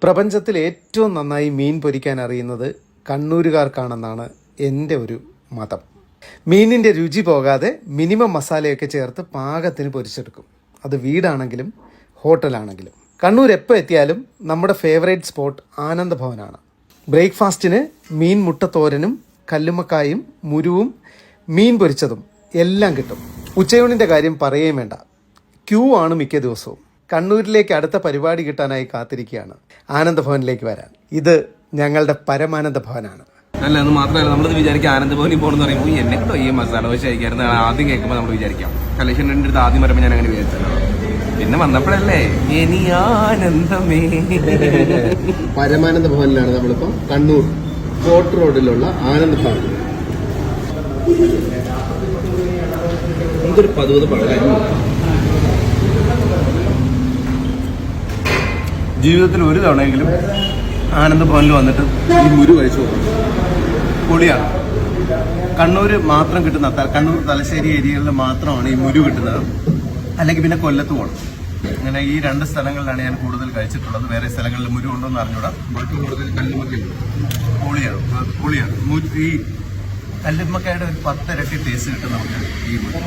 പ്രപഞ്ചത്തിൽ ഏറ്റവും നന്നായി മീൻ പൊരിക്കാൻ അറിയുന്നത് കണ്ണൂരുകാർക്കാണെന്നാണ് എൻ്റെ ഒരു മതം. മീനിൻ്റെ രുചി പോകാതെ മിനിമം മസാലയൊക്കെ ചേർത്ത് പാകത്തിന് പൊരിച്ചെടുക്കും. അത് വീടാണെങ്കിലും ഹോട്ടലാണെങ്കിലും. കണ്ണൂർ എപ്പോൾ എത്തിയാലും നമ്മുടെ ഫേവറേറ്റ് സ്പോട്ട് ആനന്ദഭവനാണ്. ബ്രേക്ക്ഫാസ്റ്റിന് മീൻ മുട്ടത്തോരനും കല്ലുമ്മക്കായും മുരുവും മീൻ പൊരിച്ചതും എല്ലാം കിട്ടും. ഉച്ചയൂണിൻ്റെ കാര്യം പറയുകയും വേണ്ട, ക്യൂ ആണ് മിക്ക ദിവസവും. കണ്ണൂരിലേക്ക് അടുത്ത പരിപാടി കിട്ടാനായി കാത്തിരിക്കുകയാണ് ആനന്ദഭവനിലേക്ക് വരാൻ. ഇത് ഞങ്ങളുടെ പരമാനന്ദ ഭവനാണ്. അല്ല, അത് മാത്രമല്ല, നമ്മളിത് വിചാരിക്കാം ആനന്ദഭവനിൽ പോകണമെന്ന് പറയുമ്പോൾ എന്നെ കൂടെ ഈ മസാല ദോശ കഴിക്കാറുണ്ട് ആദ്യം കേൾക്കുമ്പോൾ നമ്മൾ വിചാരിക്കാം. കലക്ഷൻ്റെ അടുത്ത് ആദ്യം പറയുമ്പോൾ ഞാൻ അങ്ങനെ വിചാരിച്ചല്ലോ. പിന്നെ വന്നപ്പോഴല്ലേ ഇനി ആനന്ദമേ. പരമാനന്ദ ഭവനിലാണ് നമ്മളിപ്പോൾ, കണ്ണൂർ ഫോർട്ട് റോഡിലുള്ള ആനന്ദ ഭവൻ. നമുക്കൊരു 10 പറയാം. ജീവിതത്തിൽ ഒരു തവണയെങ്കിലും ആനന്ദഭവനിൽ വന്നിട്ട് ഈ മുരു കഴിച്ചു പോകും. പൊളിയാണ്. കണ്ണൂർ മാത്രം കിട്ടുന്ന, കണ്ണൂർ തലശ്ശേരി ഏരിയകളിൽ മാത്രമാണ് ഈ മുരു കിട്ടുന്നത്. അല്ലെങ്കിൽ പിന്നെ കൊല്ലത്ത് പോകണം. അങ്ങനെ ഈ 2 സ്ഥലങ്ങളിലാണ് ഞാൻ കൂടുതൽ കഴിച്ചിട്ടുള്ളത്. വേറെ സ്ഥലങ്ങളിൽ മുരു ഉണ്ടോ എന്ന് അറിഞ്ഞൂടാ. ബാക്കി കൂടുതൽ കല്ലുമ്മക്കയുണ്ട്. പൊളിയാണ്. ഈ കല്ലുമ്മക്കയുടെ ഒരു 10 ഇരട്ടി ടേസ്റ്റ് കിട്ടും നമുക്ക് ഈ മുരു.